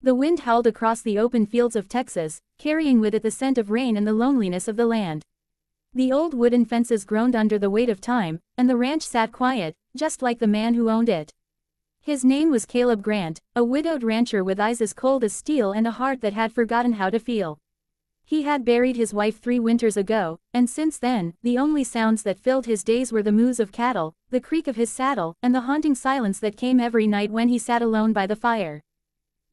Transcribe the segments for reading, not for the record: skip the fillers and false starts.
The wind howled across the open fields of Texas, carrying with it the scent of rain and the loneliness of the land. The old wooden fences groaned under the weight of time, and the ranch sat quiet, just like the man who owned it. His name was Caleb Grant, a widowed rancher with eyes as cold as steel and a heart that had forgotten how to feel. He had buried his wife 3 winters ago, and since then, the only sounds that filled his days were the moos of cattle, the creak of his saddle, and the haunting silence that came every night when he sat alone by the fire.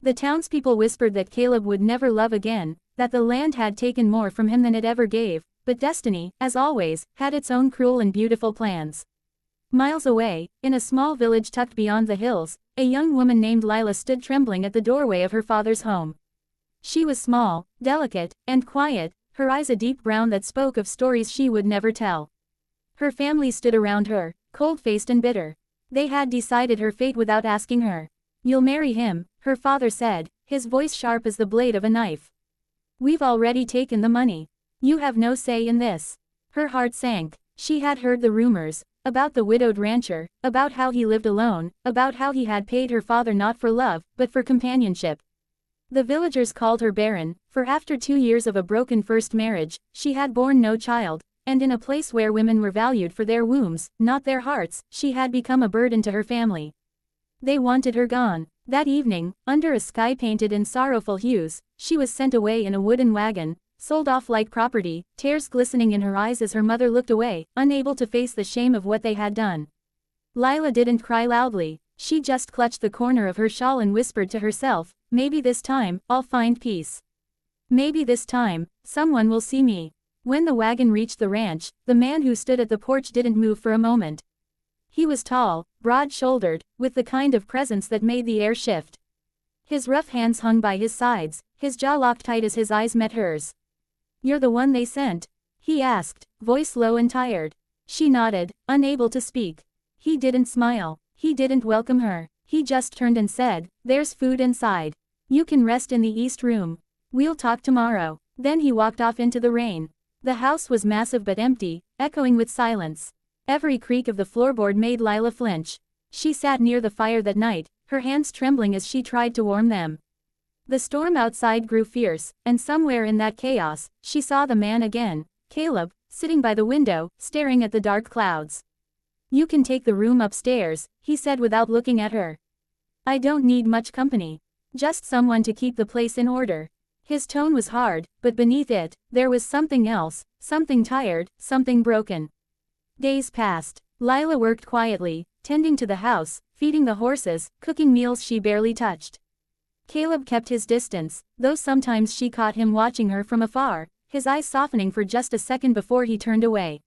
The townspeople whispered that Caleb would never love again, that the land had taken more from him than it ever gave, but destiny, as always, had its own cruel and beautiful plans. Miles away, in a small village tucked beyond the hills, a young woman named Lila stood trembling at the doorway of her father's home. She was small, delicate, and quiet, her eyes a deep brown that spoke of stories she would never tell. Her family stood around her, cold-faced and bitter. They had decided her fate without asking her. "You'll marry him," her father said, his voice sharp as the blade of a knife. "We've already taken the money. You have no say in this." Her heart sank. She had heard the rumors, about the widowed rancher, about how he lived alone, about how he had paid her father not for love, but for companionship. The villagers called her Barren, for after 2 years of a broken first marriage, she had borne no child, and in a place where women were valued for their wombs, not their hearts, she had become a burden to her family. They wanted her gone. That evening, under a sky painted in sorrowful hues, she was sent away in a wooden wagon, sold off like property, tears glistening in her eyes as her mother looked away, unable to face the shame of what they had done. Lila didn't cry loudly. She just clutched the corner of her shawl and whispered to herself, "Maybe this time, I'll find peace. Maybe this time, someone will see me." When the wagon reached the ranch, the man who stood at the porch didn't move for a moment. He was tall, broad-shouldered, with the kind of presence that made the air shift. His rough hands hung by his sides, his jaw locked tight as his eyes met hers. "You're the one they sent?" he asked, voice low and tired. She nodded, unable to speak. He didn't smile. He didn't welcome her. He just turned and said, "There's food inside. You can rest in the east room. We'll talk tomorrow." Then he walked off into the rain. The house was massive but empty, echoing with silence. Every creak of the floorboard made Lila flinch. She sat near the fire that night, her hands trembling as she tried to warm them. The storm outside grew fierce, and somewhere in that chaos, she saw the man again, Caleb, sitting by the window, staring at the dark clouds. "You can take the room upstairs," he said without looking at her. "I don't need much company. Just someone to keep the place in order." His tone was hard, but beneath it, there was something else, something tired, something broken. Days passed. Lila worked quietly, tending to the house, feeding the horses, cooking meals she barely touched. Caleb kept his distance, though sometimes she caught him watching her from afar, his eyes softening for just a second before he turned away.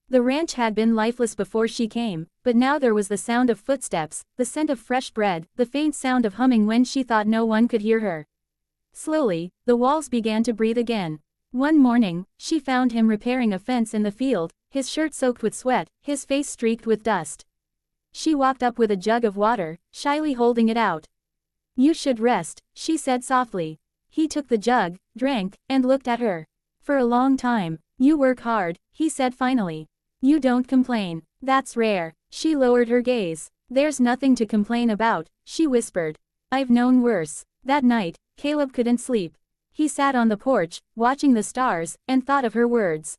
The ranch had been lifeless before she came, but now there was the sound of footsteps, the scent of fresh bread, the faint sound of humming when she thought no one could hear her. Slowly, the walls began to breathe again. One morning, she found him repairing a fence in the field, his shirt soaked with sweat, his face streaked with dust. She walked up with a jug of water, shyly holding it out. "You should rest," she said softly. He took the jug, drank, and looked at her. "For a long time. You work hard," he said finally. "You don't complain. That's rare." She lowered her gaze. "There's nothing to complain about," she whispered. "I've known worse." That night, Caleb couldn't sleep. He sat on the porch, watching the stars, and thought of her words.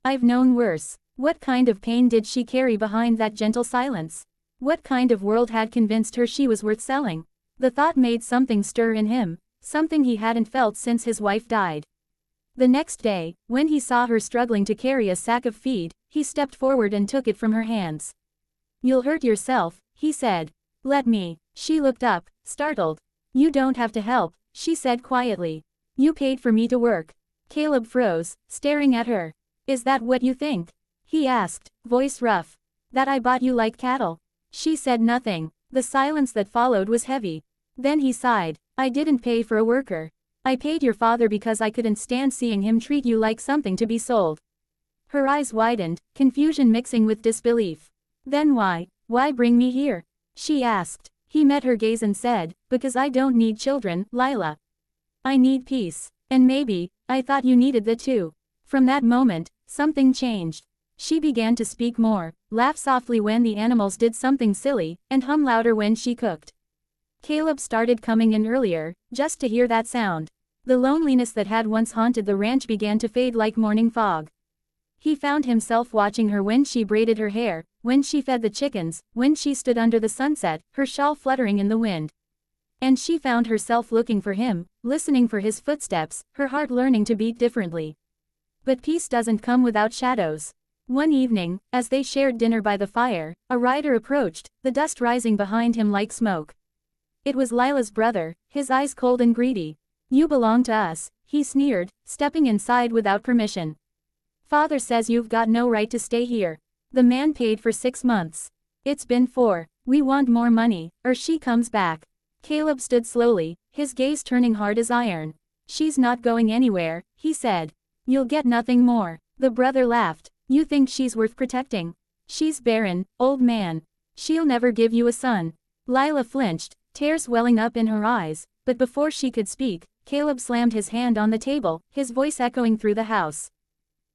"I've known worse." What kind of pain did she carry behind that gentle silence? What kind of world had convinced her she was worth selling? The thought made something stir in him, something he hadn't felt since his wife died. The next day, when he saw her struggling to carry a sack of feed, he stepped forward and took it from her hands. "You'll hurt yourself," he said. "Let me." She looked up, startled. "You don't have to help," she said quietly. "You paid for me to work." Caleb froze, staring at her. "Is that what you think?" he asked, voice rough. "That I bought you like cattle?" She said nothing. The silence that followed was heavy. Then he sighed. "I didn't pay for a worker. I paid your father because I couldn't stand seeing him treat you like something to be sold." Her eyes widened, confusion mixing with disbelief. "Then why bring me here?" she asked. He met her gaze and said, "Because I don't need children, Lila. I need peace. And maybe, I thought you needed that too." From that moment, something changed. She began to speak more, laugh softly when the animals did something silly, and hum louder when she cooked. Caleb started coming in earlier, just to hear that sound. The loneliness that had once haunted the ranch began to fade like morning fog. He found himself watching her when she braided her hair, when she fed the chickens, when she stood under the sunset, her shawl fluttering in the wind. And she found herself looking for him, listening for his footsteps, her heart learning to beat differently. But peace doesn't come without shadows. One evening, as they shared dinner by the fire, a rider approached, the dust rising behind him like smoke. It was Lila's brother, his eyes cold and greedy. "You belong to us," he sneered, stepping inside without permission. "Father says you've got no right to stay here. The man paid for 6 months. It's been 4. We want more money, or she comes back." Caleb stood slowly, his gaze turning hard as iron. "She's not going anywhere," he said. "You'll get nothing more." The brother laughed. "You think she's worth protecting? She's barren, old man. She'll never give you a son." Lila flinched, tears welling up in her eyes, but before she could speak, Caleb slammed his hand on the table, his voice echoing through the house.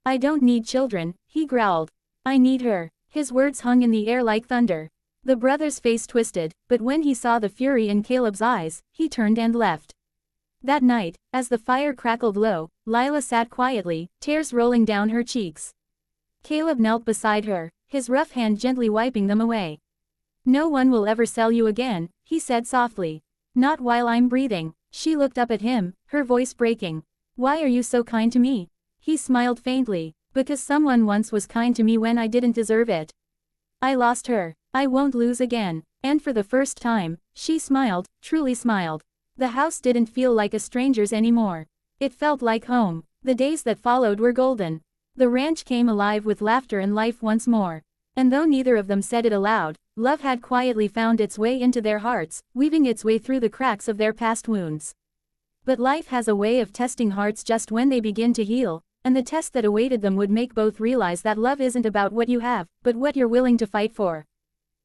"I don't need children," he growled. "I need her." His words hung in the air like thunder. The brother's face twisted, but when he saw the fury in Caleb's eyes, he turned and left. That night, as the fire crackled low, Lila sat quietly, tears rolling down her cheeks. Caleb knelt beside her, his rough hand gently wiping them away. "No one will ever sell you again," he said softly. "Not while I'm breathing." She looked up at him, her voice breaking. "Why are you so kind to me?" He smiled faintly. "Because someone once was kind to me when I didn't deserve it. I lost her. I won't lose again." And for the first time, she smiled, truly smiled. The house didn't feel like a stranger's anymore. It felt like home. The days that followed were golden. The ranch came alive with laughter and life once more. And though neither of them said it aloud, love had quietly found its way into their hearts, weaving its way through the cracks of their past wounds. But life has a way of testing hearts just when they begin to heal, and the test that awaited them would make both realize that love isn't about what you have, but what you're willing to fight for.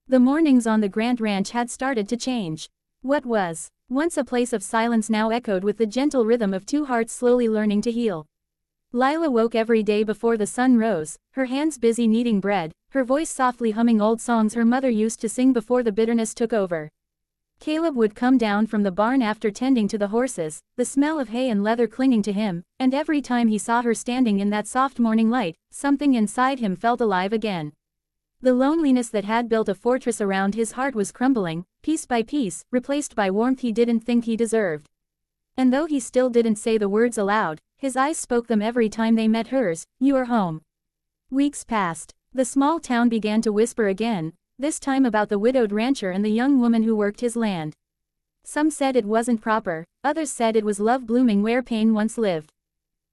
The mornings on the Grant Ranch had started to change. What was once a place of silence now echoed with the gentle rhythm of two hearts slowly learning to heal. Lila woke every day before the sun rose, her hands busy kneading bread, her voice softly humming old songs her mother used to sing before the bitterness took over. Caleb would come down from the barn after tending to the horses, the smell of hay and leather clinging to him, and every time he saw her standing in that soft morning light, something inside him felt alive again. The loneliness that had built a fortress around his heart was crumbling, piece by piece, replaced by warmth he didn't think he deserved. And though he still didn't say the words aloud, his eyes spoke them every time they met hers. "You are home." Weeks passed. The small town began to whisper again, this time about the widowed rancher and the young woman who worked his land. Some said it wasn't proper, others said it was love blooming where pain once lived.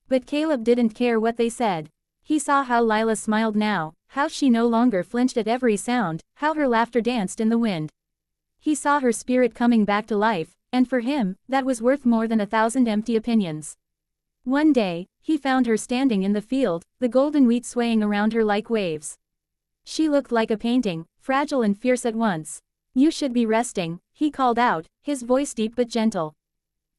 But Caleb didn't care what they said. He saw how Lila smiled now, how she no longer flinched at every sound, how her laughter danced in the wind. He saw her spirit coming back to life, and for him, that was worth more than 1,000 empty opinions. One day, he found her standing in the field, the golden wheat swaying around her like waves. She looked like a painting, fragile and fierce at once. "You should be resting," he called out, his voice deep but gentle.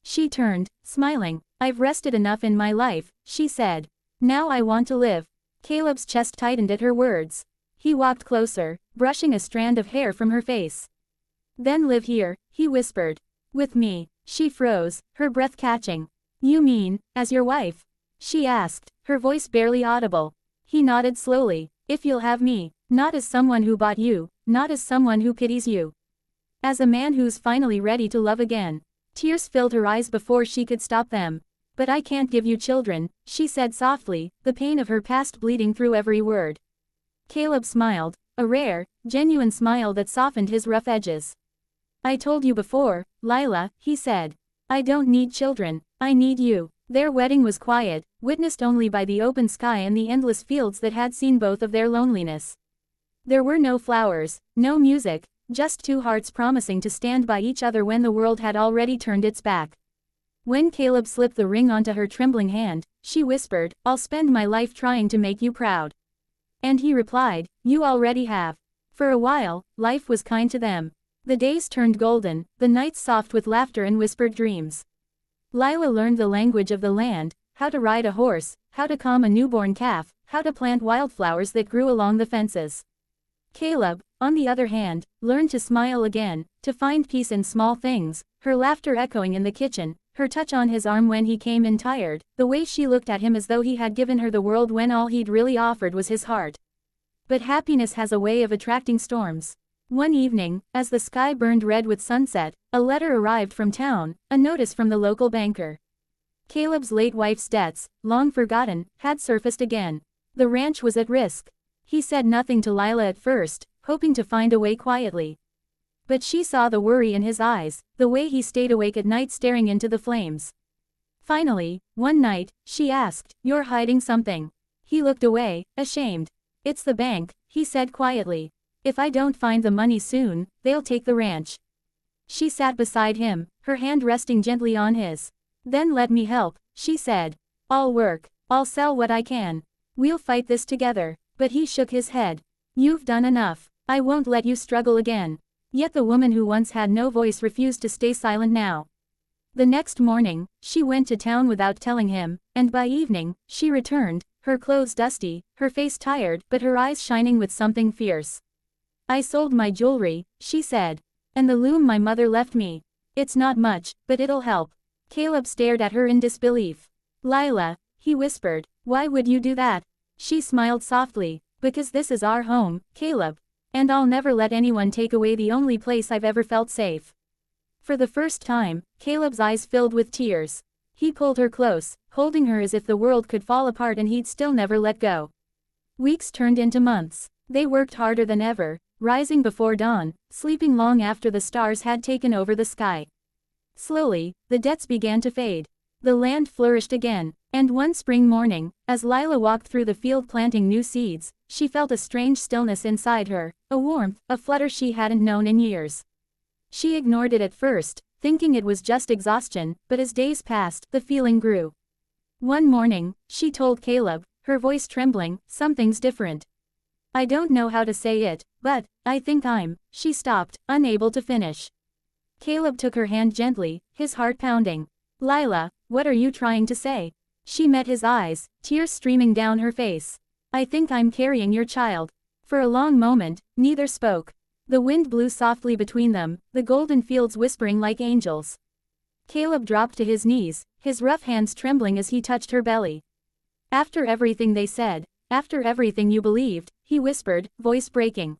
She turned, smiling. "I've rested enough in my life," she said. "Now I want to live." Caleb's chest tightened at her words. He walked closer, brushing a strand of hair from her face. "Then live here," he whispered. "With me." She froze, her breath catching. "You mean, as your wife?" she asked, her voice barely audible. He nodded slowly. "If you'll have me. Not as someone who bought you, not as someone who pities you. As a man who's finally ready to love again." Tears filled her eyes before she could stop them. "But I can't give you children," she said softly, the pain of her past bleeding through every word. Caleb smiled, a rare, genuine smile that softened his rough edges. "I told you before, Lila," he said. "I don't need children, I need you." Their wedding was quiet, witnessed only by the open sky and the endless fields that had seen both of their loneliness. There were no flowers, no music, just two hearts promising to stand by each other when the world had already turned its back. When Caleb slipped the ring onto her trembling hand, she whispered, "I'll spend my life trying to make you proud." And he replied, "You already have." For a while, life was kind to them. The days turned golden, the nights soft with laughter and whispered dreams. Lila learned the language of the land, how to ride a horse, how to calm a newborn calf, how to plant wildflowers that grew along the fences. Caleb, on the other hand, learned to smile again, to find peace in small things, her laughter echoing in the kitchen, her touch on his arm when he came in tired, the way she looked at him as though he had given her the world when all he'd really offered was his heart. But happiness has a way of attracting storms. One evening, as the sky burned red with sunset, a letter arrived from town, a notice from the local banker. Caleb's late wife's debts, long forgotten, had surfaced again. The ranch was at risk. He said nothing to Lila at first, hoping to find a way quietly. But she saw the worry in his eyes, the way he stayed awake at night staring into the flames. Finally, one night, she asked, "You're hiding something?" He looked away, ashamed. "It's the bank," he said quietly. "If I don't find the money soon, they'll take the ranch." She sat beside him, her hand resting gently on his. "Then let me help," she said. "I'll work. I'll sell what I can. We'll fight this together." But he shook his head. "You've done enough. I won't let you struggle again." Yet the woman who once had no voice refused to stay silent now. The next morning, she went to town without telling him, and by evening, she returned, her clothes dusty, her face tired, but her eyes shining with something fierce. "I sold my jewelry," she said. "And the loom my mother left me. It's not much, but it'll help." Caleb stared at her in disbelief. "Lila," he whispered, "why would you do that?" She smiled softly. "Because this is our home, Caleb. And I'll never let anyone take away the only place I've ever felt safe." For the first time, Caleb's eyes filled with tears. He pulled her close, holding her as if the world could fall apart and he'd still never let go. Weeks turned into months. They worked harder than ever, rising before dawn, sleeping long after the stars had taken over the sky. Slowly, the debts began to fade. The land flourished again, and one spring morning, as Lila walked through the field planting new seeds, she felt a strange stillness inside her, a warmth, a flutter she hadn't known in years. She ignored it at first, thinking it was just exhaustion, but as days passed, the feeling grew. One morning, she told Caleb, her voice trembling, "Something's different. I don't know how to say it, but I think I'm." She stopped, unable to finish. Caleb took her hand gently, his heart pounding. "Lila, what are you trying to say?" She met his eyes, tears streaming down her face. "I think I'm carrying your child." For a long moment, neither spoke. The wind blew softly between them, the golden fields whispering like angels. Caleb dropped to his knees, his rough hands trembling as he touched her belly. "After everything they said, after everything you believed," he whispered, voice breaking.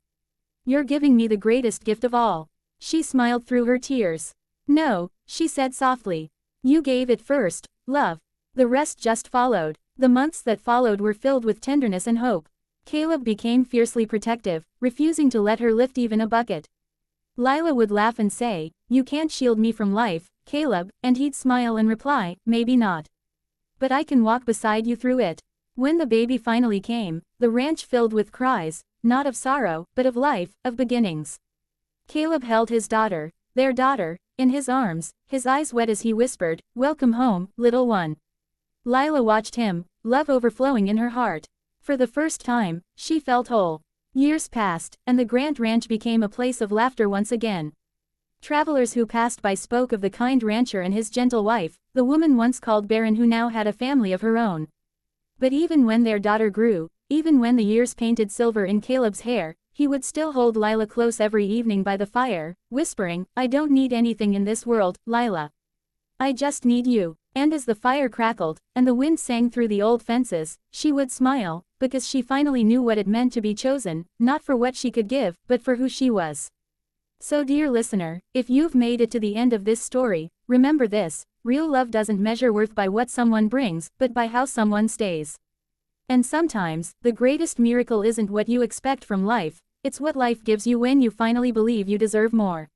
"You're giving me the greatest gift of all." She smiled through her tears. "No," she said softly. "You gave it first, love. The rest just followed." The months that followed were filled with tenderness and hope. Caleb became fiercely protective, refusing to let her lift even a bucket. Lila would laugh and say, "You can't shield me from life, Caleb," and he'd smile and reply, "Maybe not. But I can walk beside you through it." When the baby finally came, the ranch filled with cries, not of sorrow, but of life, of beginnings. Caleb held his daughter, their daughter, in his arms, his eyes wet as he whispered, "Welcome home, little one." Lila watched him, love overflowing in her heart. For the first time, she felt whole. Years passed, and the Grant Ranch became a place of laughter once again. Travelers who passed by spoke of the kind rancher and his gentle wife, the woman once called Barren who now had a family of her own. But even when their daughter grew, even when the years painted silver in Caleb's hair, he would still hold Lila close every evening by the fire, whispering, "I don't need anything in this world, Lila. I just need you." And as the fire crackled, and the wind sang through the old fences, she would smile, because she finally knew what it meant to be chosen, not for what she could give, but for who she was. So dear listener, if you've made it to the end of this story, remember this: real love doesn't measure worth by what someone brings, but by how someone stays. And sometimes, the greatest miracle isn't what you expect from life, it's what life gives you when you finally believe you deserve more.